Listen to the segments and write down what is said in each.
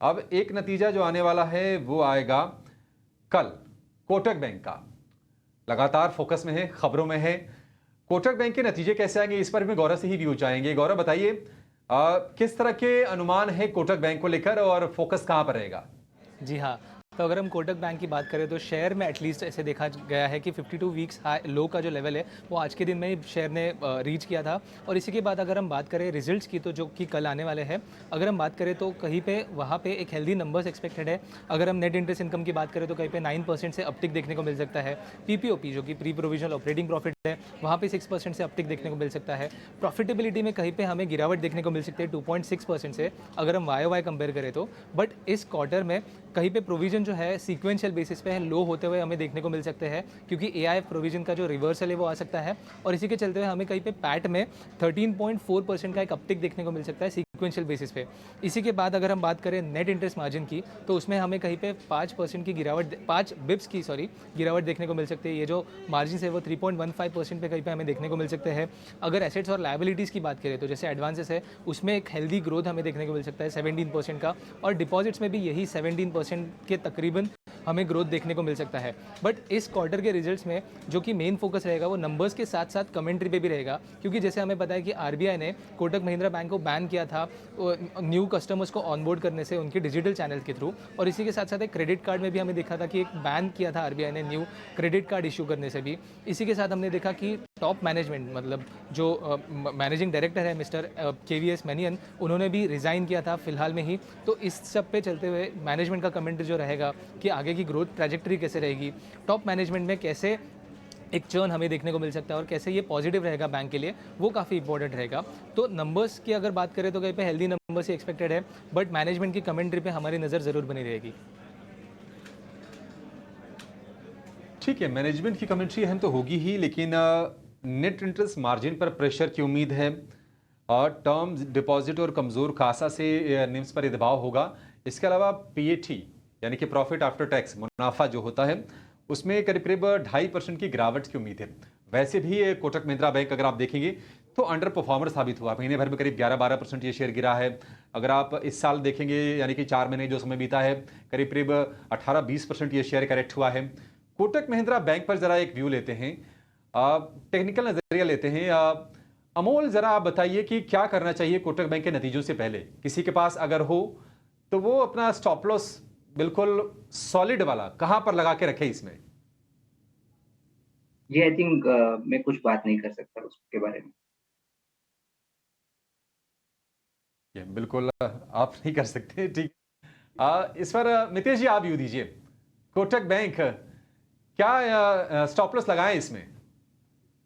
अब एक नतीजा जो आने वाला है वो आएगा कल। कोटक बैंक का लगातार फोकस में है, खबरों में है। कोटक बैंक के नतीजे कैसे आएंगे इस पर भी गौरव से ही व्यू चाहेंगे। गौरव बताइए, किस तरह के अनुमान है कोटक बैंक को लेकर और फोकस कहां पर रहेगा? जी हाँ, तो अगर हम कोटक बैंक की बात करें तो शेयर में एटलीस्ट ऐसे देखा गया है कि 52 वीक्स हाई लो का जो लेवल है वो आज के दिन में ही शेयर ने रीच किया था। और इसी के बाद अगर हम बात करें रिजल्ट्स की, तो जो कि कल आने वाले हैं, अगर हम बात करें तो कहीं पे वहाँ पे एक हेल्दी नंबर्स एक्सपेक्टेड है। अगर हम नेट इंटरेस्ट इनकम की बात करें तो कहीं पे 9% से अपटिक देखने को मिल सकता है। पीपीओपी जो कि प्री प्रोविजनल ऑपरेटिंग प्रॉफिट है, वहाँ पे 6% से अपटिक देखने को मिल सकता है। प्रॉफिटेबिलिटी में कहीं पे हमें गिरावट देखने को मिल सकती है 2.6% से, अगर हम वाई कंपेयर करें तो। बट इस क्वार्टर में कहीं पे प्रोविजन जो है सीक्वेंशियल बेसिस पे है लो होते हुए हमें देखने को मिल सकते हैं, क्योंकि एआई प्रोविजन का जो रिवर्सल है वो आ सकता है। और इसी के चलते हुए हमें कहीं पे पैट में 13.4% का एक अपटिक देखने को मिल सकता है सीक्वेंशियल बेसिस पे। इसी के बाद अगर हम बात करें नेट इंटरेस्ट मार्जिन की, तो उसमें हमें कहीं पे 5% की गिरावट, 5 बिप्स की गिरावट देखने को मिल सकती है। ये जो मार्जिन है वो 3.15% पे कहीं पे हमें देखने को मिल सकते हैं। अगर एसेट्स और लायबिलिटीज़ की बात करें तो जैसे एडवांसेस है उसमें एक हेल्दी ग्रोथ हमें देखने को मिल सकता है 17% का, और डिपॉजिट्स में भी यही 17% के तकरीबन हमें ग्रोथ देखने को मिल सकता है। बट इस क्वार्टर के रिजल्ट्स में जो कि मेन फोकस रहेगा वो नंबर्स के साथ साथ कमेंट्री पे भी रहेगा, क्योंकि जैसे हमें पता है कि आरबीआई ने कोटक महिंद्रा बैंक को बैन किया था न्यू कस्टमर्स को ऑनबोर्ड करने से उनके डिजिटल चैनल के थ्रू। और इसी के साथ साथ एक क्रेडिट कार्ड में भी हमें देखा था कि एक बैन किया था आरबीआई ने न्यू क्रेडिट कार्ड इशू करने से भी। इसी के साथ हमने देखा कि टॉप मैनेजमेंट, मतलब जो मैनेजिंग डायरेक्टर है मिस्टर केवीएस मैनियन, उन्होंने भी रिज़ाइन किया था फिलहाल में ही। तो इस सब पे चलते हुए मैनेजमेंट का कमेंट्री जो रहेगा कि आगे की ग्रोथ ट्रैजेक्टरी कैसे रहेगी, टॉप मैनेजमेंट में कैसे एक चर्न हमें देखने को मिल सकता है और कैसे ये पॉजिटिव रहेगा बैंक के लिए, वो काफ़ी इंपॉर्टेंट रहेगा। तो नंबर्स की अगर बात करें तो कहीं पे हेल्दी नंबर्स ही एक्सपेक्टेड है, बट मैनेजमेंट की कमेंट्री पे हमारी नज़र ज़रूर बनी रहेगी। ठीक है, मैनेजमेंट की कमेंट्री अहम तो होगी ही, लेकिन नेट इंटरेस्ट मार्जिन पर प्रेशर की उम्मीद है और टर्म डिपॉजिट और कमज़ोर खासा से निम्स पर दबाव होगा। इसके अलावा पीएटी यानी कि प्रॉफिट आफ्टर टैक्स, मुनाफा जो होता है, उसमें करीब करीब 2.5% की गिरावट की उम्मीद है। वैसे भी ये कोटक महिंद्रा बैंक अगर आप देखेंगे तो अंडर परफॉर्मर साबित हुआ। महीने भर में करीब 11-12% ये शेयर गिरा है। अगर आप इस साल देखेंगे यानी कि 4 महीने जो समय बीता है, करीब करीब 18-20% ये शेयर करेक्ट हुआ है। कोटक महिंद्रा बैंक पर जरा एक व्यू लेते हैं, टेक्निकल नजरिया लेते हैं। अमोल, जरा आप बताइए कि क्या करना चाहिए कोटक बैंक के नतीजों से पहले? किसी के पास अगर हो तो वो अपना स्टॉप लॉस बिल्कुल सॉलिड वाला कहां पर लगा के रखे इसमें? जी, आई थिंक मैं कुछ बात नहीं कर सकता उसके बारे में। ये बिल्कुल आप नहीं कर सकते, ठीक। इस पर मितेश जी आप व्यू दीजिए। कोटक बैंक क्या स्टॉप लॉस लगाएं इसमें?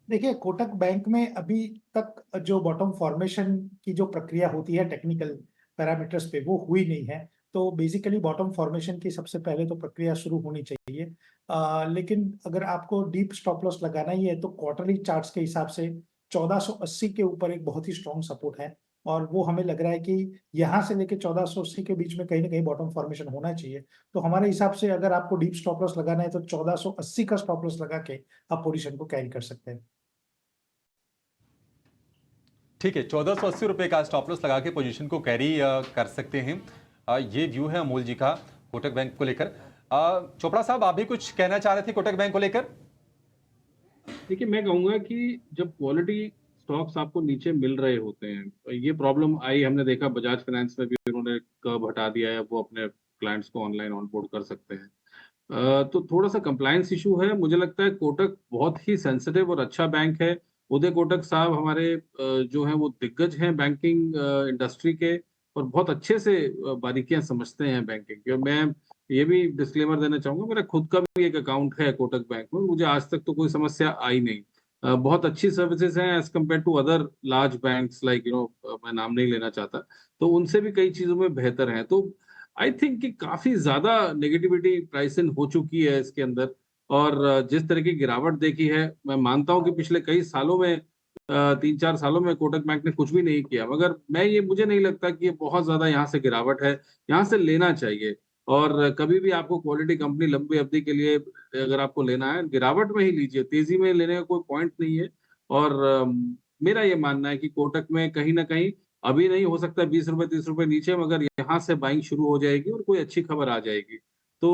देखिए, कोटक बैंक में अभी तक जो बॉटम फॉर्मेशन की जो प्रक्रिया होती है टेक्निकल पैरामीटर्स पे, वो हुई नहीं है। तो बेसिकली बॉटम फॉर्मेशन की सबसे पहले तो प्रक्रिया शुरू होनी चाहिए। लेकिन अगर आपको डीप स्टॉप लॉस लगाना ही है तो क्वार्टरली चार्ट्स के हिसाब से 1480 के ऊपर एक बहुत ही स्ट्रॉन्ग सपोर्ट है, और वो हमें लग रहा है कि यहाँ से लेके 1480 के बीच में कहीं ना कहीं बॉटम फॉर्मेशन होना चाहिए। तो हमारे हिसाब से अगर आपको डीप स्टॉप लॉस लगाना है तो 1480 का स्टॉप लॉस लगा के आप पोजीशन को कैरी कर सकते हैं। ठीक है, 1480 रुपए का स्टॉप लॉस लगा के पोजीशन को कैरी कर सकते हैं। ये व्यू है अमोल जी का कोटक बैंक को लेकर। चोपड़ा साहब, आप भी कुछ कहना चाह रहे थे कोटक बैंक को लेकर? देखिए, मैं कहूंगा कि जब क्वालिटी स्टॉक्स आपको नीचे मिल रहे होते हैं, तो ये प्रॉब्लम आई, हमने देखा बजाज फाइनेंस में भी उन्होंने कर्व हटा दिया है, वो अपने क्लाइंट्स को ऑनलाइन ऑनबोर्ड कर सकते हैं। तो थोड़ा सा कंप्लायंस इशू है। मुझे लगता है कोटक बहुत ही सेंसिटिव और अच्छा बैंक है। उदय कोटक साहब हमारे जो हैं वो दिग्गज हैं बैंकिंग इंडस्ट्री के, और बहुत अच्छे से बारीकियां समझते हैं बैंकिंग की। और मैं ये भी डिस्क्लेमर देना चाहूंगा, मेरा खुद का भी एक अकाउंट है कोटक बैंक में, मुझे आज तक तो कोई समस्या आई नहीं। बहुत अच्छी सर्विसेज हैं as compare to other large banks, like मैं नाम नहीं लेना चाहता, तो उनसे भी कई चीजों में बेहतर है। तो आई थिंक कि काफी ज्यादा नेगेटिविटी प्राइस इन हो चुकी है इसके अंदर। और जिस तरह की गिरावट देखी है, मैं मानता हूं कि पिछले कई सालों में 3-4 सालों में कोटक बैंक ने कुछ भी नहीं किया, मगर मुझे नहीं लगता कि ये बहुत ज्यादा यहाँ से गिरावट है। यहाँ से लेना चाहिए। और कभी भी आपको क्वालिटी कंपनी लंबी अवधि के लिए अगर आपको लेना है, गिरावट में ही लीजिए, तेजी में लेने का कोई पॉइंट नहीं है। और मेरा ये मानना है कि कोटक में कहीं ना कहीं अभी नहीं, हो सकता है 20 रुपए 30 रुपए नीचे, मगर यहाँ से बाइंग शुरू हो जाएगी और कोई अच्छी खबर आ जाएगी। तो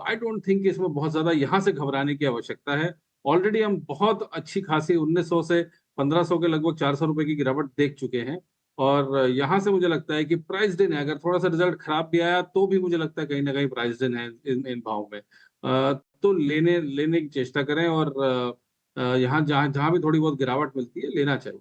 आई डोंट थिंक इसमें बहुत ज्यादा यहाँ से घबराने की आवश्यकता है। ऑलरेडी हम बहुत अच्छी खासी 1900 से 1500 के लगभग 400 रुपए की गिरावट देख चुके हैं, और यहाँ से मुझे लगता है कि प्राइस्ड इन है। अगर थोड़ा सा रिजल्ट खराब भी आया तो भी मुझे लगता है कहीं ना कहीं प्राइस्ड इन है इन भाव में। तो लेने लेने की चेष्टा करें, और यहाँ जहाँ जहाँ भी थोड़ी बहुत गिरावट मिलती है लेना चाहिए।